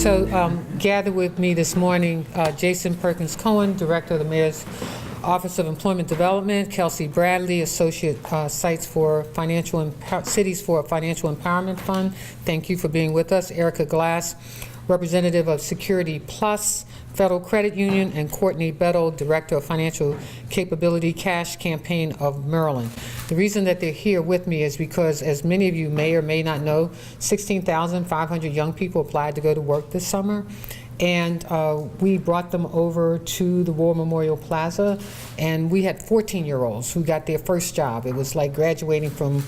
Gathered with me this morning, Jason Perkins Cohen, Director of the Mayor's Office of Employment Development, Kelsey Bradley, Associate Cities for Financial Empowerment Fund. Thank you for being with us. Erica Glass, Representative of Security Plus Federal Credit Union, and Courtney Bettle, Director of Financial Capability Cash Campaign of Maryland. The reason that they're here with me is because, as many of you may or may not know, 16,500 young people applied to go to work this summer. And we brought them over to the War Memorial Plaza, and we had 14-year-olds who got their first job. It was like graduating from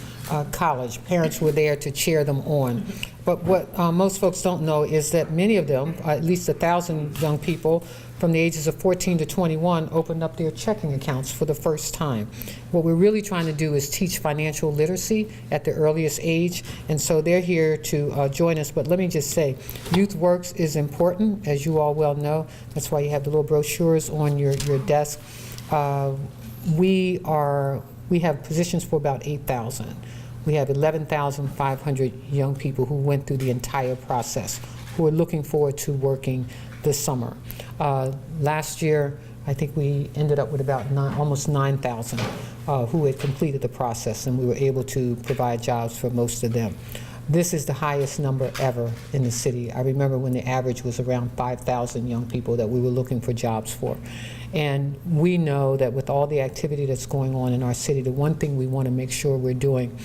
college. Parents were there to cheer them on. But what most folks don't know is that many of them, at least 1,000 young people from the ages of 14 to 21, opened up their checking accounts for the first time. What we're really trying to do is teach financial literacy at the earliest age, and so they're here to join us. But let me just say, Youth Works is important, as you all well know. That's why you have the little brochures on your desk. We have positions for about 8,000. We have 11,500 young people who went through the entire process, who are looking forward to working this summer. Last year, I think we ended up with about almost 9,000 who had completed the process, and we were able to provide jobs for most of them. This is the highest number ever in the city. I remember when the average was around 5,000 young people that we were looking for jobs for. And we know that with all the activity that's going on in our city, the one thing we want to make sure we're doing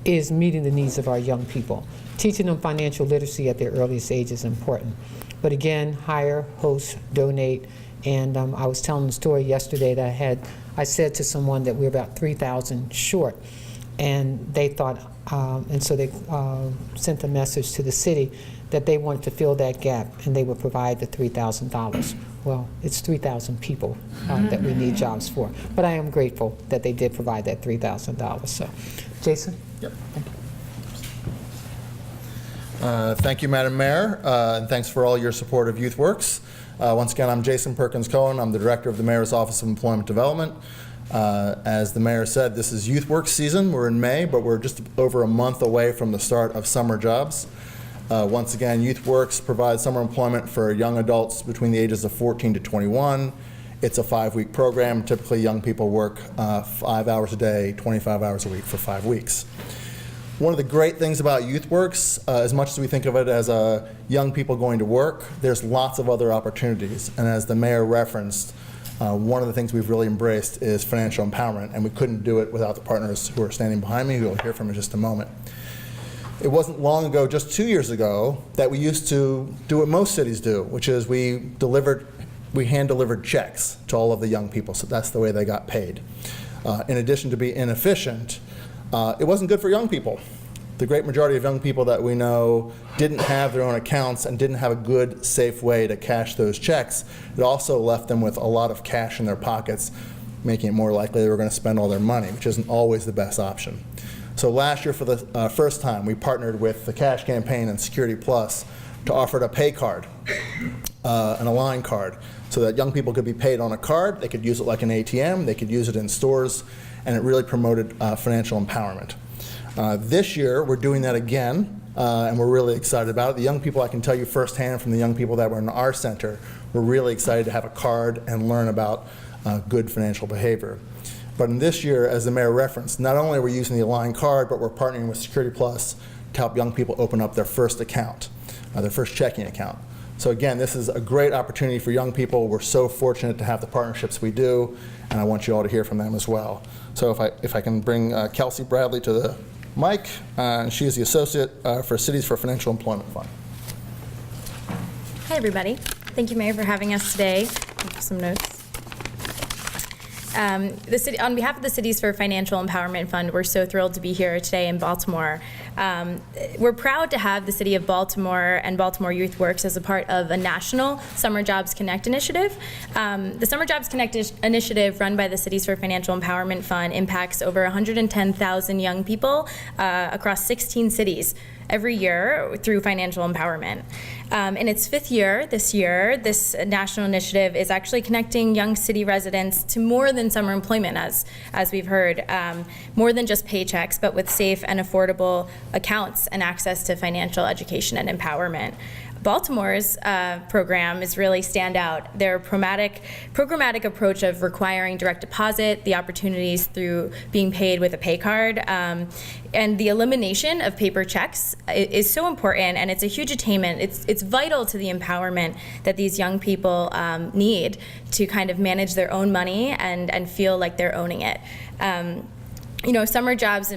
is meeting the needs of our young people. Teaching them financial literacy at their earliest age is important. But again, hire, host, donate. And I was telling the story yesterday that I said to someone that we're about 3,000 short. And they thought, and so they sent a message to the city that they wanted to fill that gap, and they would provide the $3,000. Well, it's 3,000 people that we need jobs for. But I am grateful that they did provide that $3,000. So, Jason? Yep. Thank you, Madam Mayor, and thanks for all your support of Youth Works. Once again, I'm Jason Perkins Cohen. I'm the Director of the Mayor's Office of Employment Development. As the Mayor said, this is Youth Works season. We're in May, but we're just over a month away from the start of summer jobs. Once again, Youth Works provides summer employment for young adults between the ages of 14 to 21. It's a 5-week program. Typically, young people work 5 hours a day, 25 hours a week for 5 weeks. One of the great things about Youth Works, as much as we think of it as young people going to work, there's lots of other opportunities. And as the Mayor referenced, one of the things we've really embraced is financial empowerment, and we couldn't do it without the partners who are standing behind me, who you'll hear from in just a moment. It wasn't long ago, just 2 years ago, that we used to do what most cities do, which is we hand-delivered checks to all of the young people, so that's the way they got paid. In addition to being inefficient, it wasn't good for young people. The great majority of young people that we know didn't have their own accounts and didn't have a good, safe way to cash those checks. It also left them with a lot of cash in their pockets, making it more likely they were going to spend all their money, which isn't always the best option. So last year, for the first time, we partnered with the Cash Campaign and Security Plus to offer a pay card, an Align card, so that young people could be paid on a card. They could use it like an ATM. They could use it in stores, and it really promoted financial empowerment. This year, we're doing that again, and we're really excited about it. The young people, I can tell you firsthand from the young people that were in our center, were really excited to have a card and learn about good financial behavior. But in this year, as the Mayor referenced, not only are we using the Align card, but we're partnering with Security Plus to help young people open up their first account, their first checking account. So again, this is a great opportunity for young people. We're so fortunate to have the partnerships we do, and I want you all to hear from them as well. So if I can bring Kelsey Bradley to the mic, she is the Associate for Cities for Financial Employment Fund. Hi, everybody. Thank you, Mayor, for having us today. Some notes. On behalf of the Cities for Financial Empowerment Fund, we're so thrilled to be here today in Baltimore. We're proud to have the City of Baltimore and Baltimore Youth Works as a part of a national Summer Jobs Connect initiative. The Summer Jobs Connect initiative, run by the Cities for Financial Empowerment Fund, impacts over 110,000 young people across 16 cities every year through financial empowerment. In its 5th year this year, this national initiative is actually connecting young city residents to more than summer employment, as we've heard, more than just paychecks, but with safe and affordable accounts and access to financial education and empowerment. Baltimore's program is really stand out. Their programmatic approach of requiring direct deposit, the opportunities through being paid with a pay card, and the elimination of paper checks is so important, and it's a huge attainment. It's vital to the empowerment that these young people need to kind of manage their own money and feel like they're owning it. Summer Jobs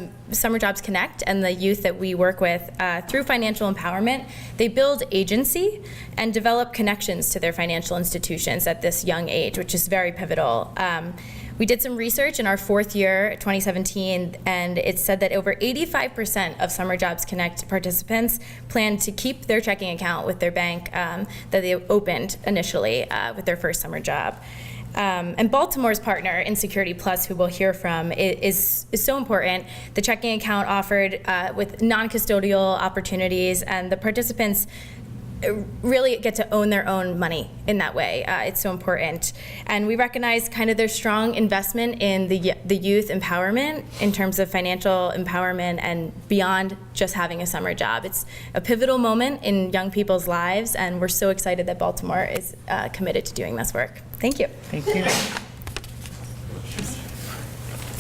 Connect and the youth that we work with through financial empowerment, they build agency and develop connections to their financial institutions at this young age, which is very pivotal. We did some research in our fourth year, 2017, and it said that over 85% of Summer Jobs Connect participants plan to keep their checking account with their bank that they opened initially with their first summer job. And Baltimore's partner, Insecurity Plus, who we'll hear from, is so important. The checking account offered with non-custodial opportunities, and the participants really get to own their own money in that way. It's so important. And we recognize kind of their strong investment in the youth empowerment in terms of financial empowerment and beyond just having a summer job. It's a pivotal moment in young people's lives, and we're so excited that Baltimore is committed to doing this work. Thank you. Thank you.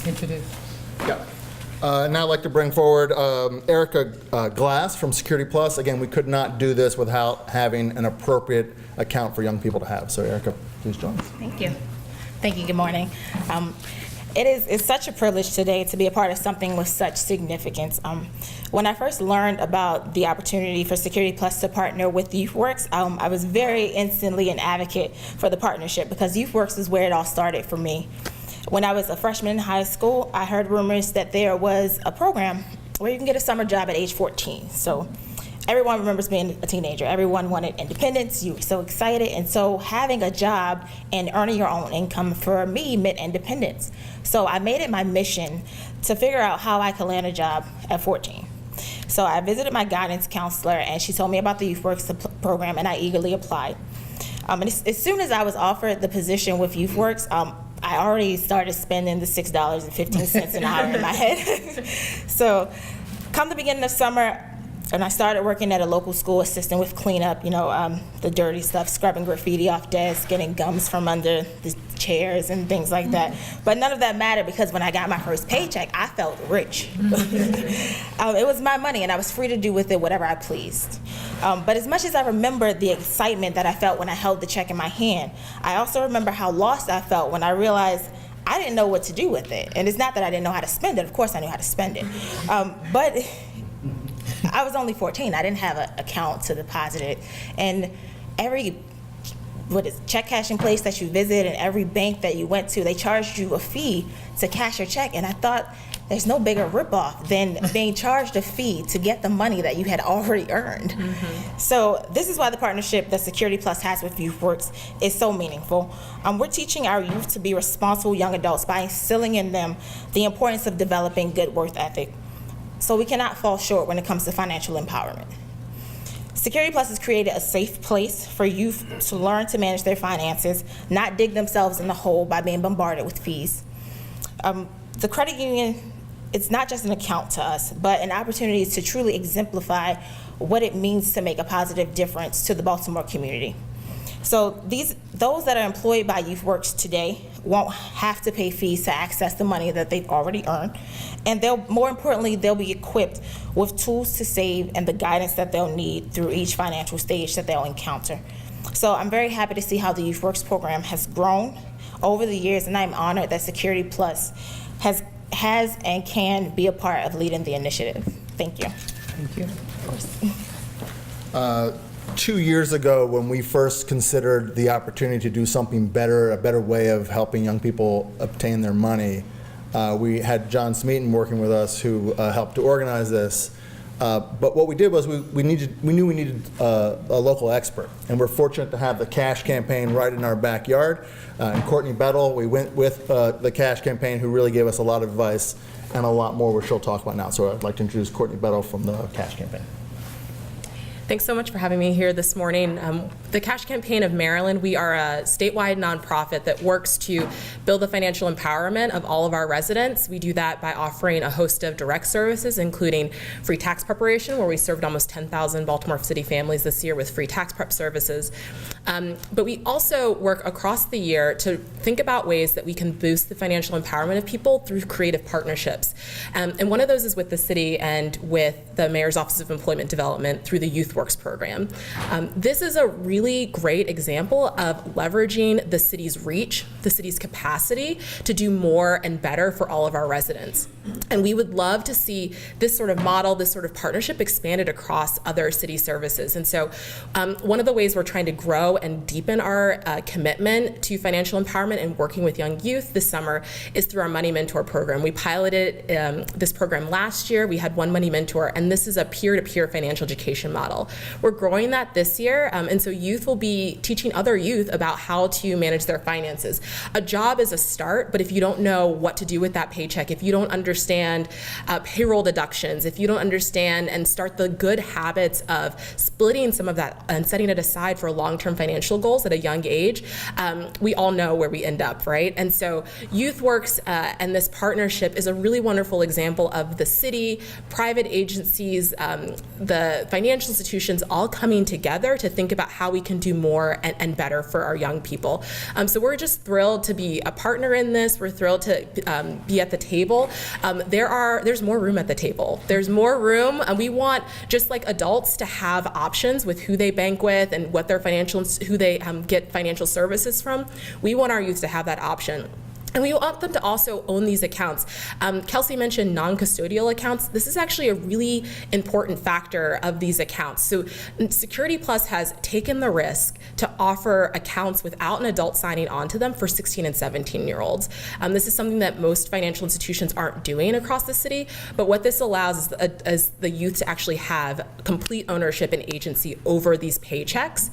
Introduce. Yeah. Now I'd like to bring forward Erica Glass from Security Plus. Again, we could not do this without having an appropriate account for young people to have. So Erica, please join us. Thank you. Thank you. Good morning. It's such a privilege today to be a part of something with such significance. When I first learned about the opportunity for Security Plus to partner with YouthWorks, I was very instantly an advocate for the partnership because YouthWorks is where it all started for me. When I was a freshman in high school, I heard rumors that there was a program where you can get a summer job at age 14. So everyone remembers being a teenager. Everyone wanted independence. You were so excited. And so having a job and earning your own income for me meant independence. So I made it my mission to figure out how I could land a job at 14. So I visited my guidance counselor, and she told me about the YouthWorks program, and I eagerly applied. And as soon as I was offered the position with YouthWorks, I already started spending the $6.15 an hour in my head. So come the beginning of summer, and I started working at a local school assisting with cleanup, the dirty stuff, scrubbing graffiti off desks, getting gums from under the chairs and things like that. But none of that mattered because when I got my first paycheck, I felt rich. It was my money, and I was free to do with it whatever I pleased. But as much as I remember the excitement that I felt when I held the check in my hand, I also remember how lost I felt when I realized I didn't know what to do with it. And it's not that I didn't know how to spend it. Of course I knew how to spend it. But I was only 14. I didn't have an account to deposit it. And every check cashing place that you visit and every bank that you went to, they charged you a fee to cash your check. And I thought, there's no bigger ripoff than being charged a fee to get the money that you had already earned. Mm-hmm. So this is why the partnership that Security Plus has with YouthWorks is so meaningful. We're teaching our youth to be responsible young adults by instilling in them the importance of developing good work ethic. So we cannot fall short when it comes to financial empowerment. Security Plus has created a safe place for youth to learn to manage their finances, not dig themselves in the hole by being bombarded with fees. The credit union, it's not just an account to us, but an opportunity to truly exemplify what it means to make a positive difference to the Baltimore community. So those that are employed by YouthWorks today won't have to pay fees to access the money that they've already earned. And more importantly, they'll be equipped with tools to save and the guidance that they'll need through each financial stage that they'll encounter. So I'm very happy to see how the YouthWorks program has grown over the years, and I'm honored that Security Plus has and can be a part of leading the initiative. Thank you. Thank you. Of course. 2 years ago, when we first considered the opportunity to do something better, a better way of helping young people obtain their money, we had John Smeaton working with us who helped to organize this. But what we did was we knew we needed a local expert, and we're fortunate to have the Cash Campaign right in our backyard. And Courtney Bettle, we went with the Cash Campaign, who really gave us a lot of advice and a lot more, which she'll talk about now. So I'd like to introduce Courtney Bettle from the Cash Campaign. Thanks so much for having me here this morning. The Cash Campaign of Maryland, we are a statewide nonprofit that works to build the financial empowerment of all of our residents. We do that by offering a host of direct services, including free tax preparation, where we served almost 10,000 Baltimore City families this year with free tax prep services. But we also work across the year to think about ways that we can boost the financial empowerment of people through creative partnerships. And one of those is with the city and with the Mayor's Office of Employment Development through the Youth Works program. This is a really great example of leveraging the city's reach, the city's capacity to do more and better for all of our residents. And we would love to see this sort of model, this sort of partnership expanded across other city services. And so one of the ways we're trying to grow and deepen our commitment to financial empowerment and working with young youth this summer is through our Money Mentor program. We piloted this program last year. We had one Money Mentor, and this is a peer-to-peer financial education model. We're growing that this year, and so youth will be teaching other youth about how to manage their finances. A job is a start, but if you don't know what to do with that paycheck, if you don't understand payroll deductions, if you don't understand and start the good habits of splitting some of that and setting it aside for long-term financial goals at a young age, we all know where we end up, right? And so YouthWorks and this partnership is a really wonderful example of the city, private agencies, the financial institutions all coming together to think about how we can do more and better for our young people. So we're just thrilled to be a partner in this. We're thrilled to be at the table. There's more room at the table. There's more room, and we want, just like adults, to have options with who they bank with and what their who they get financial services from. We want our youth to have that option. And we want them to also own these accounts. Kelsey mentioned non-custodial accounts. This is actually a really important factor of these accounts. So Security Plus has taken the risk to offer accounts without an adult signing onto them for 16 and 17-year-olds. This is something that most financial institutions aren't doing across the city, but what this allows is the youth to actually have complete ownership and agency over these paychecks,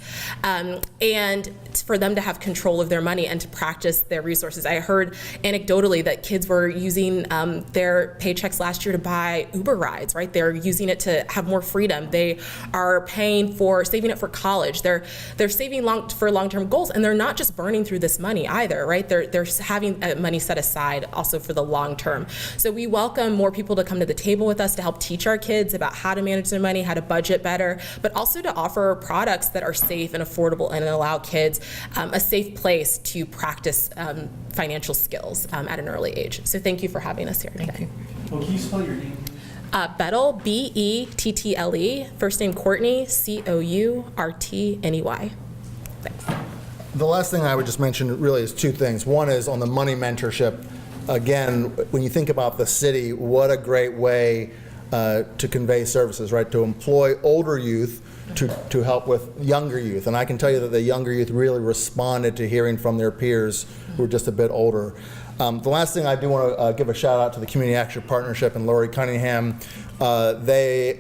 and for them to have control of their money and to practice their resources. I heard anecdotally that kids were using their paychecks last year to buy Uber rides, right? They're using it to have more freedom. They are saving it for college. They're saving for long-term goals, and they're not just burning through this money either, right? They're having money set aside also for the long term. So we welcome more people to come to the table with us to help teach our kids about how to manage their money, how to budget better, but also to offer products that are safe and affordable and allow kids a safe place to practice financial skills at an early age. So thank you for having us here today. Well, can you spell your name? Bettle, Bettle, first name Courtney, Courtney. Thanks. The last thing I would just mention really is two things. One is on the money mentorship. Again, when you think about the city, what a great way to convey services, right? To employ older youth to help with younger youth. And I can tell you that the younger youth really responded to hearing from their peers who are just a bit older. The last thing I do want to give a shout out to the Community Action Partnership and Lori Cunningham. We're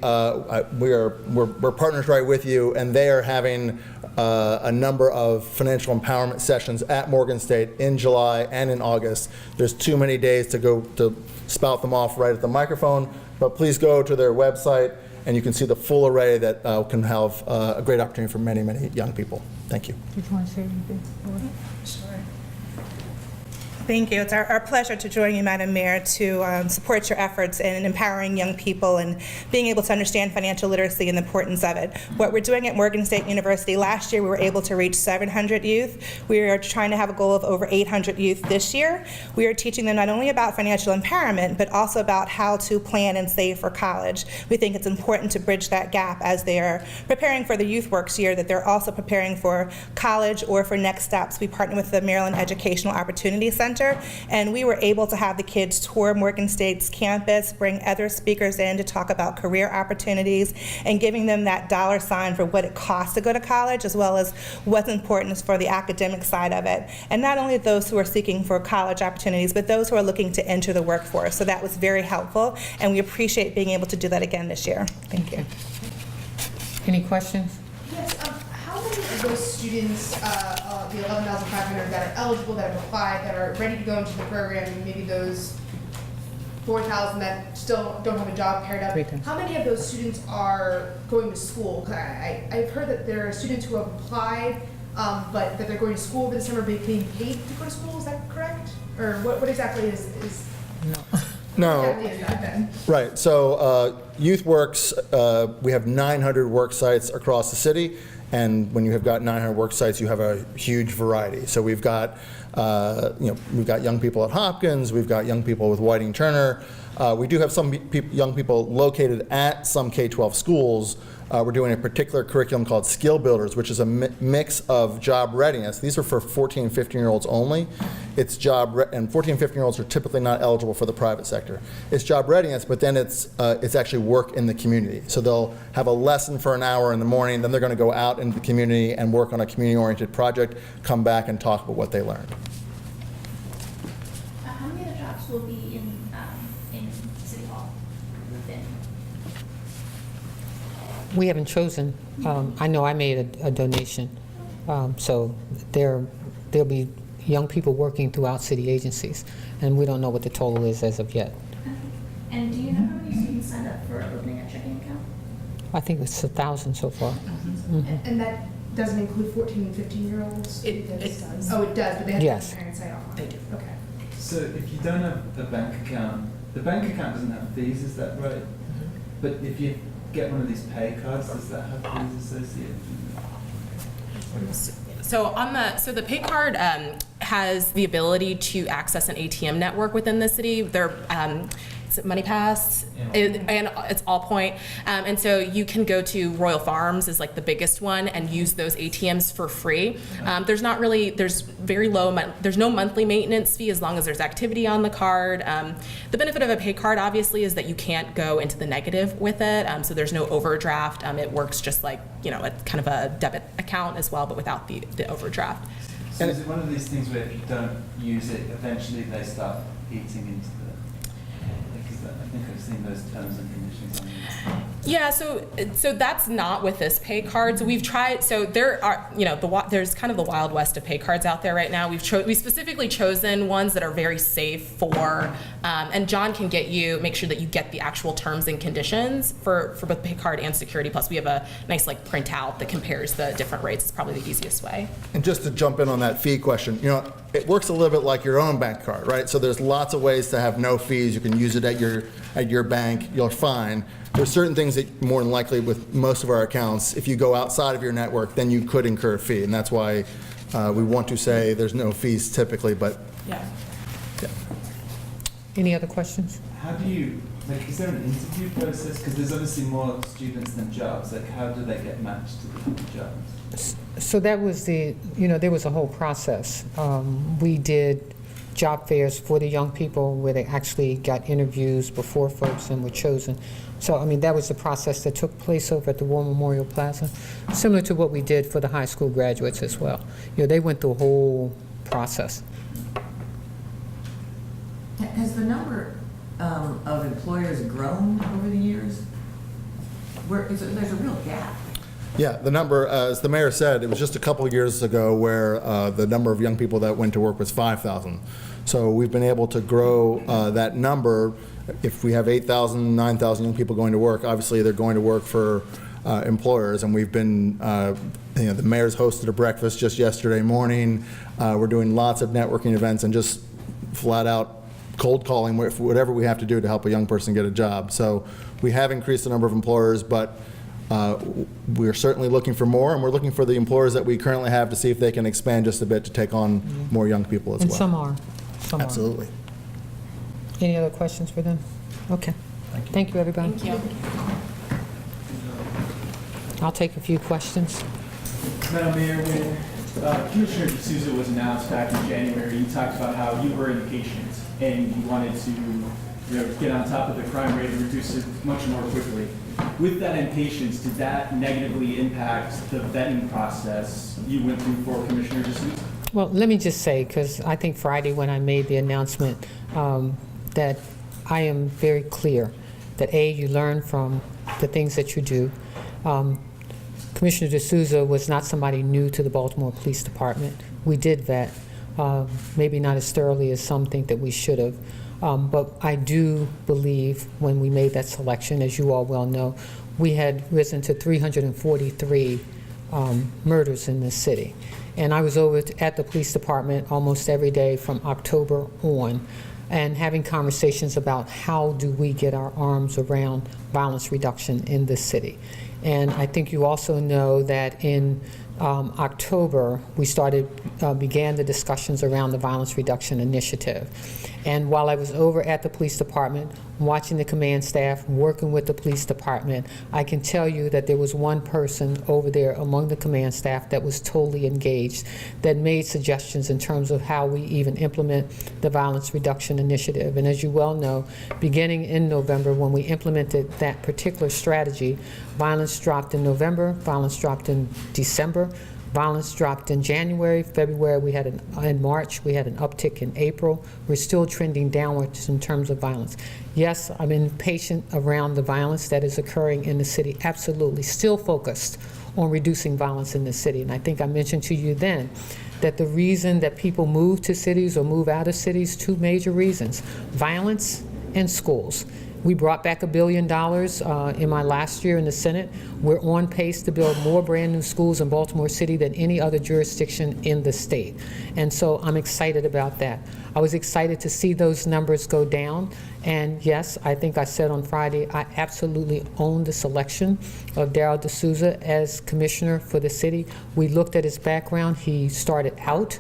partners right with you, and they are having a number of financial empowerment sessions at Morgan State in July and in August. There's too many days to go to spout them off right at the microphone, but please go to their website and you can see the full array that can have a great opportunity for many, many young people. Thank you. Did you want to say anything? Sure. Thank you. It's our pleasure to join you, Madam Mayor, to support your efforts in empowering young people and being able to understand financial literacy and the importance of it. What we're doing at Morgan State University, last year we were able to reach 700 youth. We are trying to have a goal of over 800 youth this year. We are teaching them not only about financial empowerment, but also about how to plan and save for college. We think it's important to bridge that gap as they are preparing for the YouthWorks year, that they're also preparing for college or for next steps. We partner with the Maryland Educational Opportunity Center, and we were able to have the kids tour Morgan State's campus, bring other speakers in to talk about career opportunities, and giving them that dollar sign for what it costs to go to college, as well as what's important for the academic side of it. And not only those who are seeking for college opportunities, but those who are looking to enter the workforce. So that was very helpful, and we appreciate being able to do that again this year. Thank you. Any questions? Yes, how many of those students, the 11,500 that are eligible, that have applied, that are ready to go into the program, and maybe those 4,000 that still don't have a job paired up. 3,000. How many of those students are going to school? 'Cause I've heard that there are students who have applied, but that they're going to school this summer, but being paid to go to school. Is that correct? Or what exactly is No. exactly is that then? Right, so YouthWorks, we have 900 work sites across the city, and when you have got 900 work sites, you have a huge variety. So we've got, we've got young people at Hopkins, we've got young people with Whiting Turner. We do have some young people located at some K-12 schools. We're doing a particular curriculum called Skill Builders, which is a mix of job readiness. These are for 14 and 15-year-olds only. It's and 14 and 15-year-olds are typically not eligible for the private sector. It's job readiness, but then it's actually work in the community. So they'll have a lesson for an hour in the morning, then they're going to go out into the community and work on a community-oriented project, come back and talk about what they learned. How many of the jobs will be in City Hall within? We haven't chosen. I know I made a donation. So there'll be young people working throughout city agencies, and we don't know what the total is as of yet. And do you know how many students signed up for opening a checking account? I think it's 1,000 so far. And that doesn't include 14 and 15-year-olds? It does. Oh, it does, but they have to Yes. have parents sign off on it. They do. Okay. So if you don't have a bank account, the bank account doesn't have fees, is that right? But if you get one of these pay cards, does that have fees associated? So the pay card has the ability to access an ATM network within the city. They're is it MoneyPass? And it's Allpoint. And so you can go to Royal Farms is like the biggest one and use those ATMs for free. There's no monthly maintenance fee as long as there's activity on the card. The benefit of a pay card obviously is that you can't go into the negative with it. So there's no overdraft. It works just like, it's kind of a debit account as well, but without the overdraft. So is it one of these things where if you don't use it, eventually they start eating into the, because I think I've seen those terms and conditions on it. Yeah, so that's not with this pay card. So we've tried. So there are, there's kind of the wild west of pay cards out there right now. We've specifically chosen ones that are very safe for, and John can make sure that you get the actual terms and conditions for both pay card and Security Plus. We have a nice printout that compares the different rates. It's probably the easiest way. And just to jump in on that fee question, it works a little bit like your own bank card, right? So there's lots of ways to have no fees. You can use it at your bank. You're fine. There's certain things that more than likely with most of our accounts, if you go outside of your network, then you could incur a fee. And that's why we want to say there's no fees typically, but Yeah. Any other questions? How do you, is there an interview process? Because there's obviously more students than jobs. How do they get matched to the jobs? So that was there was a whole process. We did job fairs for the young people where they actually got interviews before folks and were chosen. So, that was the process that took place over at the War Memorial Plaza, similar to what we did for the high school graduates as well. They went through a whole process. Has the number of employers grown over the years? There's a real gap. yeah, the number, as the mayor said, it was just a couple of years ago where the number of young people that went to work was 5,000. So we've been able to grow that number. If we have 8,000, 9,000 young people going to work, obviously they're going to work for employers, and we've been, the mayor's hosted a breakfast just yesterday morning. We're doing lots of networking events and just flat out cold calling, whatever we have to do to help a young person get a job. So we have increased the number of employers, but we're certainly looking for more, and we're looking for the employers that we currently have to see if they can expand just a bit to take on more young people as well. And some are. Absolutely. Any other questions for them? Okay. Thank you, everybody. Thank you. I'll take a few questions. Madam Mayor, when Commissioner D'Souza was announced back in January, you talked about how you were impatient and you wanted to get on top of the crime rate and reduce it much more quickly. With that impatience, did that negatively impact the vetting process you went through for Commissioner D'Souza? Well, let me just say, because I think Friday when I made the announcement, that I am very clear that A, you learn from the things that you do. Commissioner D'Souza was not somebody new to the Baltimore Police Department. We did vet, maybe not as thoroughly as some think that we should have. But I do believe when we made that selection, as you all well know, we had risen to 343 murders in this city. And I was over at the police department almost every day from October on, and having conversations about how do we get our arms around violence reduction in this city. And I think you also know that in October, we began the discussions around the Violence Reduction Initiative. And while I was over at the police department, watching the command staff, working with the police department, I can tell you that there was one person over there among the command staff that was totally engaged, that made suggestions in terms of how we even implement the Violence Reduction Initiative. And as you well know, beginning in November, when we implemented that particular strategy, violence dropped in November, violence dropped in December, violence dropped in January, February, in March, we had an uptick in April. We're still trending downwards in terms of violence. Yes, I'm impatient around the violence that is occurring in the city, absolutely, still focused on reducing violence in the city. And I think I mentioned to you then that the reason that people move to cities or move out of cities, two major reasons: violence and schools. We brought back $1 billion in my last year in the Senate. We're on pace to build more brand new schools in Baltimore City than any other jurisdiction in the state. And so I'm excited about that. I was excited to see those numbers go down. And yes, I think I said on Friday, I absolutely own the selection of Darryl D'Souza as commissioner for the city. We looked at his background. He started out,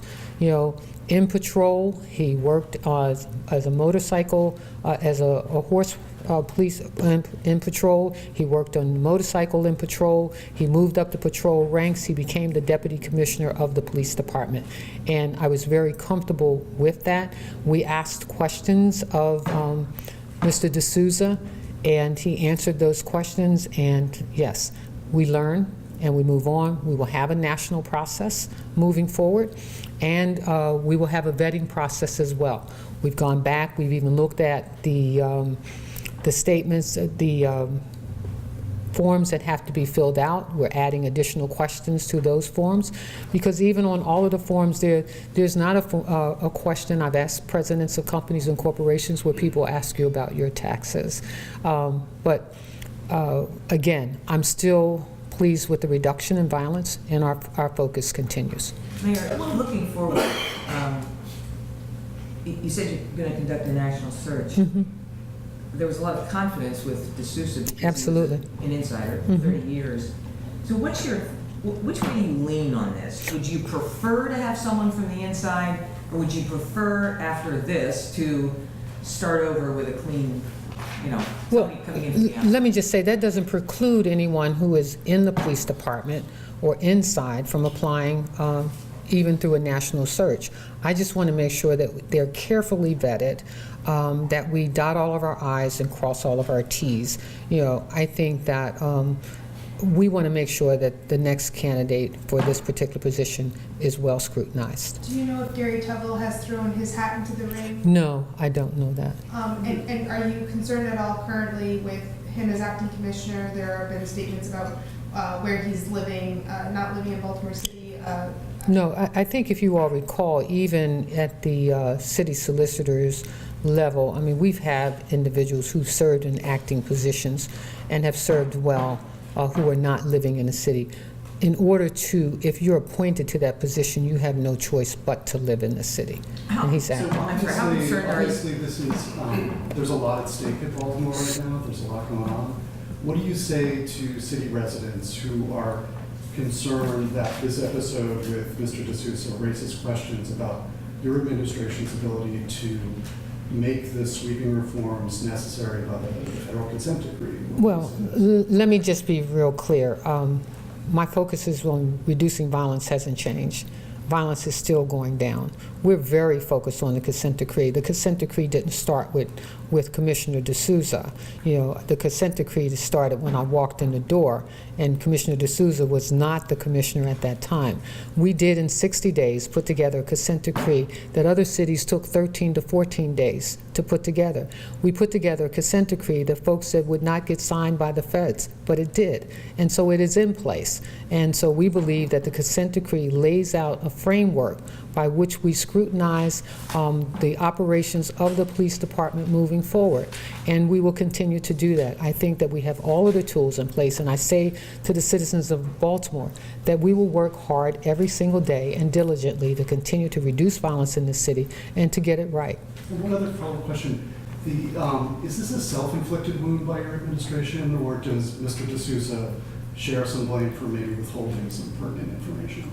in patrol. He worked as a motorcycle, as a horse police in patrol. He worked on motorcycle in patrol. He moved up the patrol ranks. He became the deputy commissioner of the police department. And I was very comfortable with that. We asked questions of Mr. D'Souza, and he answered those questions. And yes, we learn and we move on. We will have a national process moving forward, and we will have a vetting process as well. We've gone back. We've even looked at the statements, the forms that have to be filled out. We're adding additional questions to those forms, because even on all of the forms, there's not a question. I've asked presidents of companies and corporations where people ask you about your taxes. But again, I'm still pleased with the reduction in violence, and our focus continues. Mayor, looking forward, you said you're going to conduct a national search. Mm-hmm. There was a lot of confidence with D'Souza because absolutely. He was an insider for 30 years. So which way do you lean on this? Would you prefer to have someone from the inside, or would you prefer after this to start over with a clean, somebody coming in from the outside? Let me just say that doesn't preclude anyone who is in the police department or inside from applying even through a national search. I just want to make sure that they're carefully vetted, that we dot all of our I's and cross all of our T's. I think that we want to make sure that the next candidate for this particular position is well scrutinized. Do you know if Gary Tevil has thrown his hat into the ring? No, I don't know that. And are you concerned at all currently with him as acting commissioner? There have been statements about where he's living, not living in Baltimore City. No, I think if you all recall, even at the city solicitor's level, I mean, we've had individuals who served in acting positions and have served well, who are not living in the city. In order to, if you're appointed to that position, you have no choice but to live in the city. And he's So acting. obviously this is, there's a lot at stake at Baltimore right now. There's a lot going on. What do you say to city residents who are concerned that this episode with Mr. D'Souza raises questions about your administration's ability to make the sweeping reforms necessary by the federal consent decree? Well, let me just be real clear. My focus is on reducing violence hasn't changed. Violence is still going down. We're very focused on the consent decree. The consent decree didn't start with with Commissioner D'Souza. You know, the consent decree started when I walked in the door, and Commissioner D'Souza was not the commissioner at that time. We did in 60 days put together a consent decree that other cities took 13 to 14 days to put together. We put together a consent decree that folks said would not get signed by the feds, but it did. And so it is in place. And so we believe that the consent decree lays out a framework by which we scrutinize the operations of the police department moving forward. And we will continue to do that. I think that we have all of the tools in place, and I say to the citizens of Baltimore that we will work hard every single day and diligently to continue to reduce violence in the city and to get it right. And one other follow-up question. Is this a self-inflicted wound by your administration, or does Mr. D'Souza share some blame for maybe withholding some pertinent information?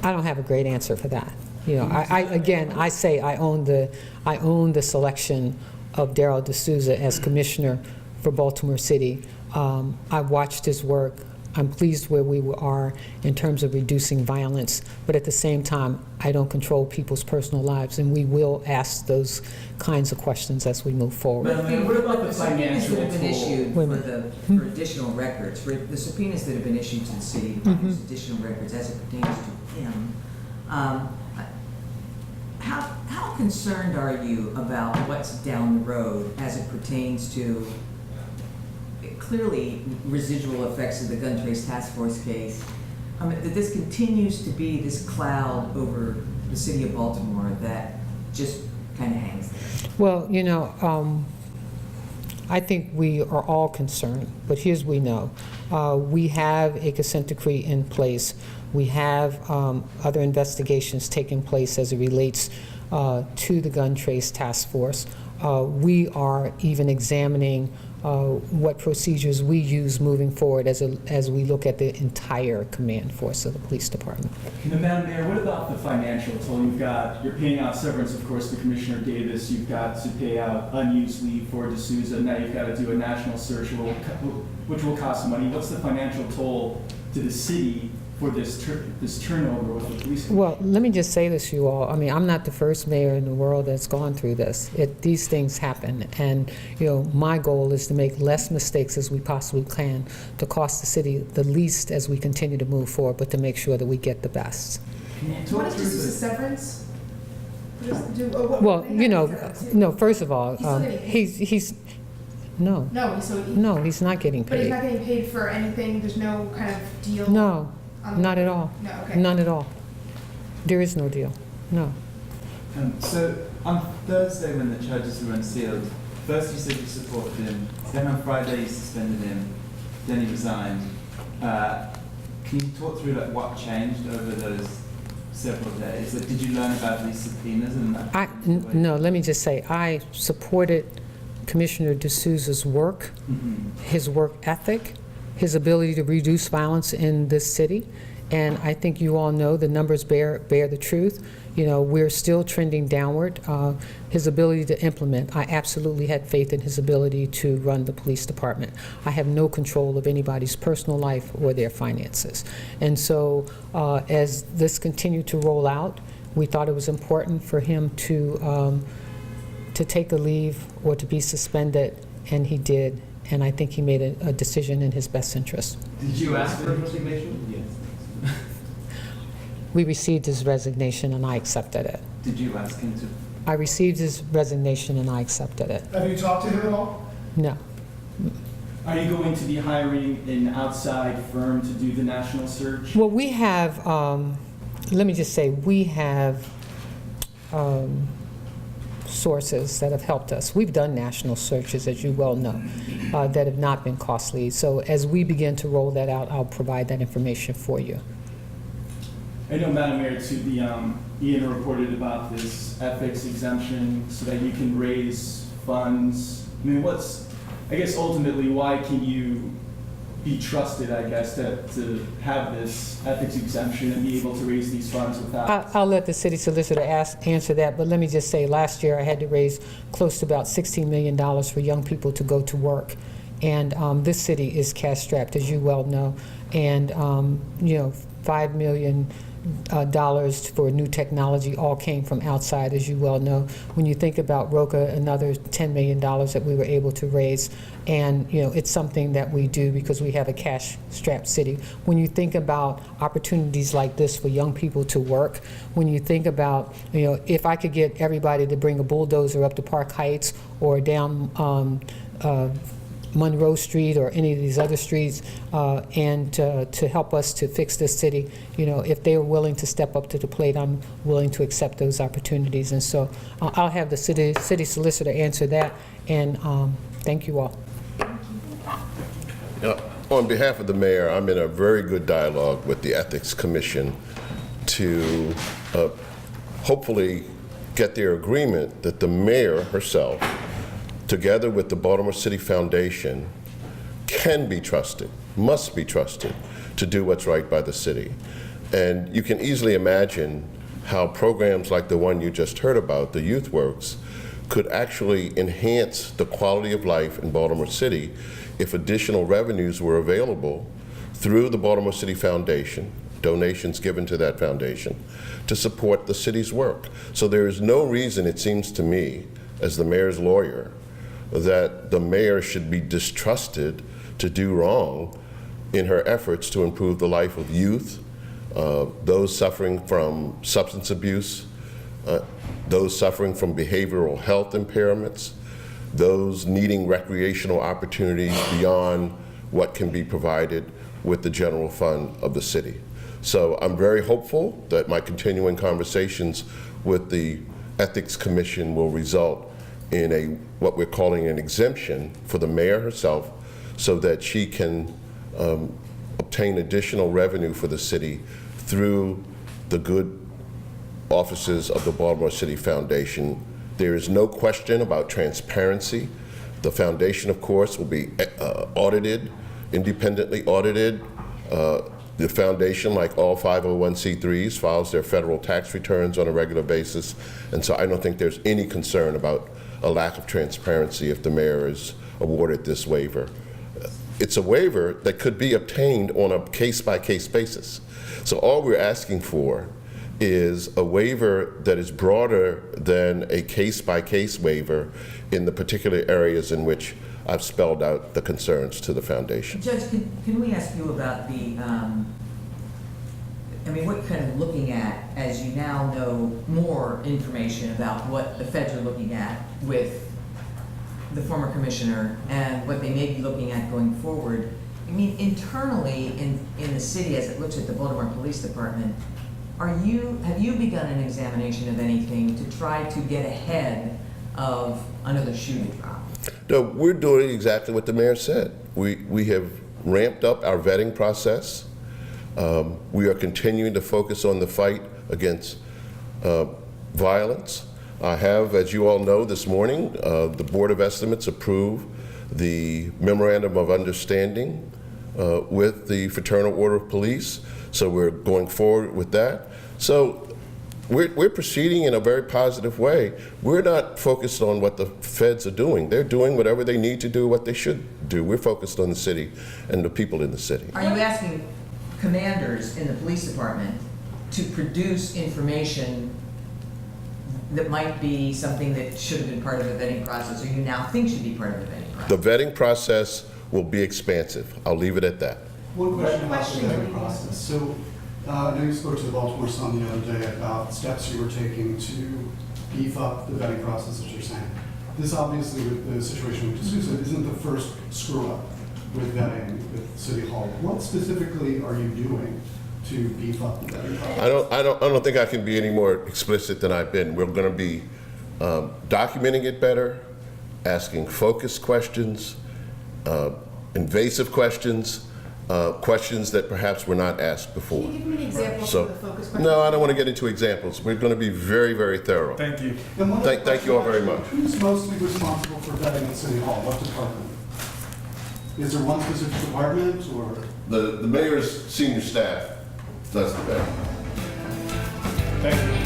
I don't have a great answer for that. You know, I say I own the selection of Darrell D'Souza as commissioner for Baltimore City. I watched his work. I'm pleased where we are in terms of reducing violence, but at the same time, I don't control people's personal lives, and we will ask those kinds of questions as we move forward. But what about the subpoenas financial that have been toll? issued Wait a minute. for additional records, for the subpoenas that have been issued to the city to produce additional records as it pertains to him, how concerned are you about what's down the road as it pertains to clearly residual effects of the gun trace task force case? That this continues to be this cloud over the city of Baltimore that just kind of hangs there. Well, you know, I think we are all concerned, but here's what we know. We have a consent decree in place. We have other investigations taking place as it relates to the gun trace task force. We are even examining what procedures we use moving forward as we look at the entire command force of the police department. Madam Mayor, what about the financial toll? You're paying out severance, of course, to Commissioner Davis. You've got to pay out unused leave for D'Souza. Now you've got to do a national search, which will cost money. What's the financial toll to the city for this turnover with the police? Well, let me just say this to you all. I mean, I'm not the first mayor in the world that's gone through this. These things happen, and you know, my goal is to make less mistakes as we possibly can to cost the city the least as we continue to move forward, but to make sure that we get the best. What is this, a severance? Well, you know, no. First of all, he's no, he's not getting But he's paid. not getting paid for anything, there's no kind of deal? No, not at all. No, okay. None at all. There is no deal. No. So on Thursday when the charges were unsealed, first you said you supported him, then on Friday you suspended him, then he resigned. Can you talk through like what changed over those several days? Like, did you learn about these subpoenas and that? No, let me just say, I supported Commissioner D'Souza's work, his work ethic, his ability to reduce violence in this city. And I think you all know the numbers bear the truth. You know, we're still trending downward. His ability to implement, I absolutely had faith in his ability to run the police department. I have no control of anybody's personal life or their finances. And so as this continued to roll out, we thought it was important for him to take a leave or to be suspended, and he did. And I think he made a decision in his best interest. Did you ask for his resignation? Yes. We received his resignation and I accepted it. Did you ask him to? I received his resignation and I accepted it. Have you talked to him at all? No. Are you going to be hiring an outside firm to do the national search? Well, we have, let me just say, we have sources that have helped us. We've done national searches, as you well know, that have not been costly. So as we begin to roll that out, I'll provide that information for you. I know, Madam Mayor, too, Ian reported about this ethics exemption so that you can raise funds. I mean, I guess ultimately, why can you be trusted, I guess, to have this ethics exemption and be able to raise these funds without? I'll let the city solicitor answer that, but let me just say, last year I had to raise close to about $16 million for young people to go to work. And this city is cash strapped, as you well know. And, you know, $5 million dollars for new technology all came from outside, as you well know. When you think about ROCA, another $10 million that we were able to raise, and it's something that we do because we have a cash-strapped city. When you think about opportunities like this for young people to work, when you think about, if I could get everybody to bring a bulldozer up to Park Heights or down Monroe Street or any of these other streets, and to help us to fix this city, if they are willing to step up to the plate, I'm willing to accept those opportunities. And so I'll have the city solicitor answer that, and thank you all. On behalf of the mayor, I'm in a very good dialogue with the Ethics Commission to hopefully get their agreement that the mayor herself, together with the Baltimore City Foundation, can be trusted, must be trusted to do what's right by the city. And you can easily imagine how programs like the one you just heard about, the Youth Works, could actually enhance the quality of life in Baltimore City if additional revenues were available through the Baltimore City Foundation, donations given to that foundation, to support the city's work. So there is no reason, it seems to me, as the mayor's lawyer, that the mayor should be distrusted to do wrong in her efforts to improve the life of youth, those suffering from substance abuse, those suffering from behavioral health impairments, those needing recreational opportunities beyond what can be provided with the general fund of the city. So I'm very hopeful that my continuing conversations with the Ethics Commission will result in what we're calling an exemption for the mayor herself, so that she can obtain additional revenue for the city through the good offices of the Baltimore City Foundation. There is no question about transparency. The foundation, of course, will be audited, independently audited. The foundation, like all 501c3s, files their federal tax returns on a regular basis, and so I don't think there's any concern about a lack of transparency if the mayor is awarded this waiver. It's a waiver that could be obtained on a case-by-case basis. So all we're asking for is a waiver that is broader than a case-by-case waiver in the particular areas in which I've spelled out the concerns to the foundation. Judge, can we ask you about the, what you're kind of looking at as you now know more information about what the feds are looking at with the former commissioner and what they may be looking at going forward. Internally in the city, as it looks at the Baltimore Police Department, have you begun an examination of anything to try to get ahead of another shoe to drop? No, we're doing exactly what the mayor said. We have ramped up our vetting process. We are continuing to focus on the fight against violence. I have, as you all know, this morning, the Board of Estimates approved the Memorandum of Understanding with the Fraternal Order of Police. So we're going forward with that. So we're proceeding in a very positive way. We're not focused on what the feds are doing. They're doing whatever they need to do, what they should do. We're focused on the city and the people in the city. Are you asking commanders in the police department to produce information that might be something that should have been part of the vetting process, or you now think should be part of the vetting process? The vetting process will be expansive. I'll leave it at that. One question about the vetting process. So I know you spoke to the Baltimore Sun the other day about steps you were taking to beef up the vetting process, as you're saying. This obviously, with the situation with D'Souza, isn't the first screw up with vetting with City Hall. What specifically are you doing to beef up the vetting process? I don't think I can be any more explicit than I've been. We're going to be documenting it better, asking focused questions, invasive questions, questions that perhaps were not asked before. Can you give me an example of the focus question? No, I don't want to get into examples. We're going to be very, very thorough. Thank you. Thank you all very much. Who's mostly responsible for vetting at City Hall? What department? Is there one specific department, or? The mayor's senior staff does the vetting. Thank you.